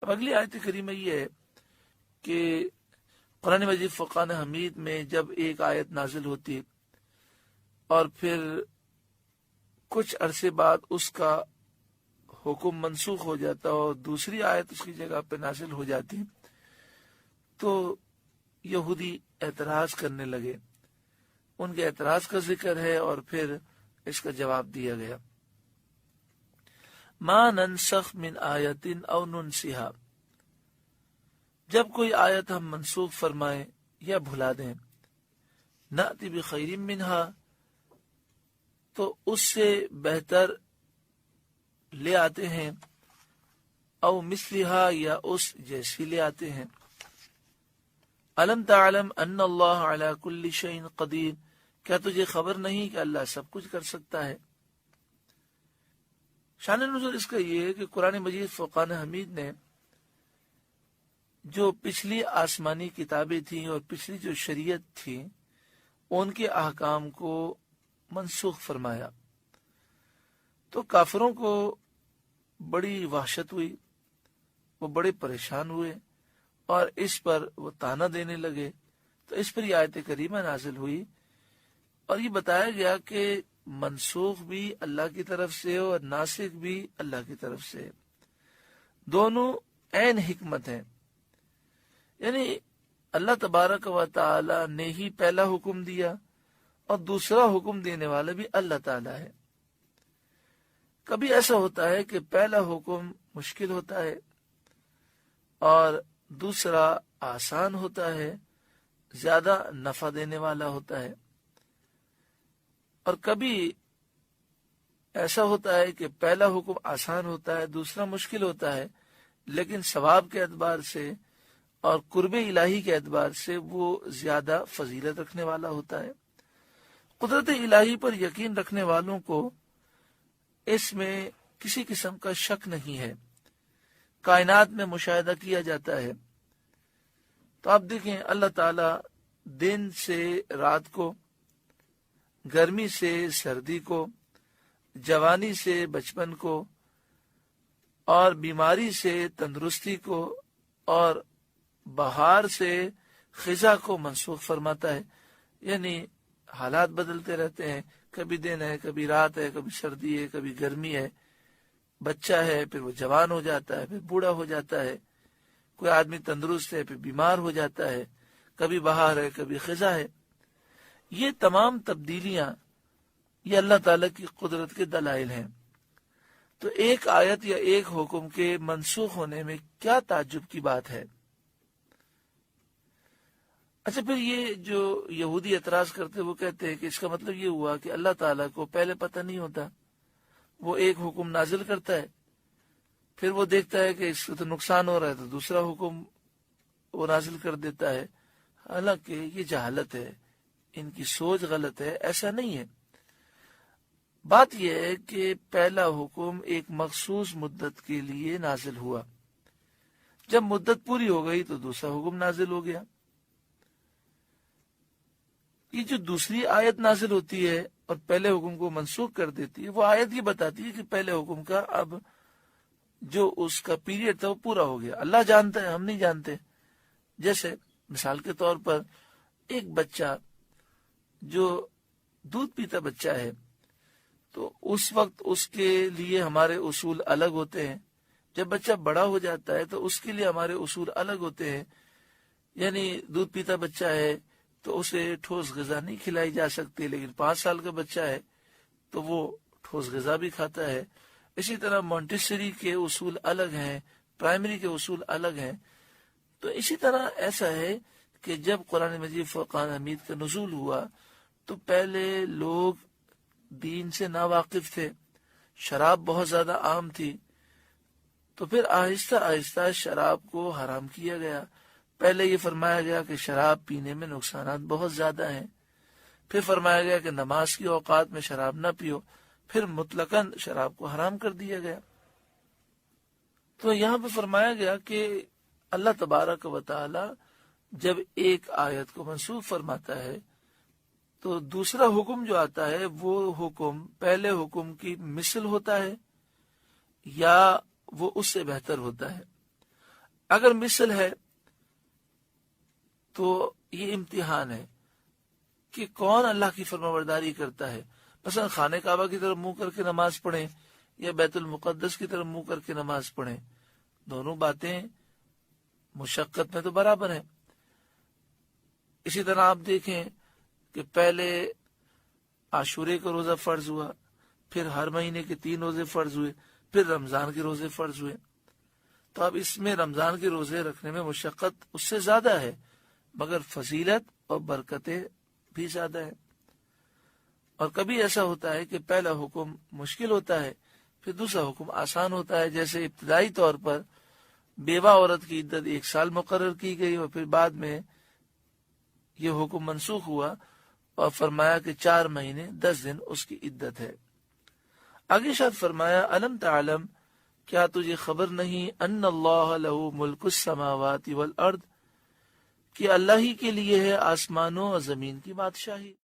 اب اگلی آیت کریمہ یہ ہے کہ قرآن مجید فرقان حمید میں جب ایک آیت نازل ہوتی اور پھر کچھ عرصے بعد اس کا حکم منسوخ ہو جاتا اور دوسری آیت اس کی جگہ پہ نازل ہو جاتی تو یہودی اعتراض کرنے لگے. ان کے اعتراض کا ذکر ہے اور پھر اس کا جواب دیا گیا. ما ننسخ من آیت او ننسها، جب کوئی آیت ہم منسوخ فرمائیں یا بھلا دیں، نأتی بخیر منہا، تو اس سے بہتر لے آتے ہیں، او مثلہا، یا اس جیسی لے آتے ہیں. الم تعلم ان اللہ علی کل شیء قدیر، کیا تجھے خبر نہیں کہ اللہ سب کچھ کر سکتا ہے. شان نزول اس کا یہ ہے کہ قرآن مجید فرقان حمید نے جو پچھلی آسمانی کتابیں تھیں اور پچھلی جو شریعت تھی ان کے احکام کو منسوخ فرمایا. تو کافروں کو بڑی وحشت ہوئی، وہ بڑے پریشان ہوئے اور اس پر وہ طعنہ دینے لگے. تو اس پر یہ آیت کریمہ نازل ہوئی اور یہ بتایا گیا کہ منسوخ بھی اللہ کی طرف سے اور ناسخ بھی اللہ کی طرف سے، دونوں عین حکمت ہیں. یعنی اللہ تبارک و تعالی نے ہی پہلا حکم دیا اور دوسرا حکم دینے والا بھی اللہ تعالی ہے. کبھی ایسا ہوتا ہے کہ پہلا حکم مشکل ہوتا ہے اور دوسرا آسان ہوتا ہے، زیادہ نفع دینے والا ہوتا ہے. اور کبھی ایسا ہوتا ہے کہ پہلا حکم آسان ہوتا ہے، دوسرا مشکل ہوتا ہے، لیکن ثواب کے اعتبار سے اور قرب الہی کے اعتبار سے وہ زیادہ فضیلت رکھنے والا ہوتا ہے. قدرت الہی پر یقین رکھنے والوں کو اس میں کسی قسم کا شک نہیں ہے. کائنات میں مشاہدہ کیا جاتا ہے تو آپ دیکھیں اللہ تعالی دن سے رات کو، گرمی سے سردی کو، جوانی سے بچپن کو، اور بیماری سے تندرستی کو، اور بہار سے خزاں کو منسوخ فرماتا ہے. یعنی حالات بدلتے رہتے ہیں، کبھی دن ہے، کبھی رات ہے، کبھی سردی ہے، کبھی گرمی ہے. بچہ ہے پھر وہ جوان ہو جاتا ہے، پھر بوڑھا ہو جاتا ہے. کوئی آدمی تندرست ہے پھر بیمار ہو جاتا ہے. کبھی بہار ہے، کبھی خزاں ہے. یہ تمام تبدیلیاں یہ اللہ تعالیٰ کی قدرت کے دلائل ہیں. تو ایک آیت یا ایک حکم کے منسوخ ہونے میں کیا تعجب کی بات ہے. اچھا، پھر یہ جو یہودی اعتراض کرتے وہ کہتے ہیں کہ اس کا مطلب یہ ہوا کہ اللہ تعالیٰ کو پہلے پتہ نہیں ہوتا، وہ ایک حکم نازل کرتا ہے، پھر وہ دیکھتا ہے کہ اس کو تو نقصان ہو رہا ہے تو دوسرا حکم وہ نازل کر دیتا ہے. حالانکہ یہ جہالت ہے، ان کی سوچ غلط ہے. ایسا نہیں ہے. بات یہ ہے کہ پہلا حکم ایک مخصوص مدت کے لیے نازل ہوا، جب مدت پوری ہو گئی تو دوسرا حکم نازل ہو گیا. یہ جو دوسری آیت نازل ہوتی ہے اور پہلے حکم کو منسوخ کر دیتی ہے، وہ آیت یہ بتاتی ہے کہ پہلے حکم کا اب جو اس کا پیریڈ تھا وہ پورا ہو گیا. اللہ جانتا ہے، ہم نہیں جانتے. جیسے مثال کے طور پر ایک بچہ جو دودھ پیتا بچہ ہے تو اس وقت اس کے لیے ہمارے اصول الگ ہوتے ہیں. جب بچہ بڑا ہو جاتا ہے تو اس کے لیے ہمارے اصول الگ ہوتے ہیں. یعنی دودھ پیتا بچہ ہے تو اسے ٹھوس غذا نہیں کھلائی جا سکتی، لیکن 5 سال کا بچہ ہے تو وہ ٹھوس غذا بھی کھاتا ہے. اسی طرح مونٹیسری کے اصول الگ ہیں، پرائمری کے اصول الگ ہیں. تو اسی طرح ایسا ہے کہ جب قرآن مجید فرقان حمید کا نزول ہوا تو پہلے لوگ دین سے ناواقف تھے، شراب بہت زیادہ عام تھی. تو پھر آہستہ آہستہ شراب کو حرام کیا گیا. پہلے یہ فرمایا گیا کہ شراب پینے میں نقصانات بہت زیادہ ہیں، پھر فرمایا گیا کہ نماز کی اوقات میں شراب نہ پیو، پھر مطلقاً شراب کو حرام کر دیا گیا. تو یہاں پہ فرمایا گیا کہ اللہ تبارک و تعالی جب ایک آیت کو منسوخ فرماتا ہے تو دوسرا حکم جو آتا ہے وہ حکم پہلے حکم کی مثل ہوتا ہے یا وہ اس سے بہتر ہوتا ہے. اگر مثل ہے تو یہ امتحان ہے کہ کون اللہ کی فرمانبرداری کرتا ہے. مثلا خانہ کعبہ کی طرف منہ کر کے نماز پڑھیں یا بیت المقدس کی طرف منہ کر کے نماز پڑھیں، دونوں باتیں مشقت میں تو برابر ہیں. اسی طرح آپ دیکھیں کہ پہلے عاشورے کا روزہ فرض ہوا، پھر ہر مہینے کے 3 روزے فرض ہوئے، پھر رمضان کے روزے فرض ہوئے. تو اب اس میں رمضان کے روزے رکھنے میں مشقت اس سے زیادہ ہے، مگر فضیلت اور برکتیں بھی زیادہ ہیں. اور کبھی ایسا ہوتا ہے کہ پہلا حکم مشکل ہوتا ہے، پھر دوسرا حکم آسان ہوتا ہے. جیسے ابتدائی طور پر بیوہ عورت کی عدت 1 سال مقرر کی گئی اور پھر بعد میں یہ حکم منسوخ ہوا اور فرمایا کہ 4 مہینے 10 دن اس کی عدت ہے. آگے شاید فرمایا الم تعلم، کیا تجھے خبر نہیں، ان اللہ لہ ملک السماوات والارض، کہ اللہ ہی کے لیے ہے آسمانوں اور زمین کی بادشاہی.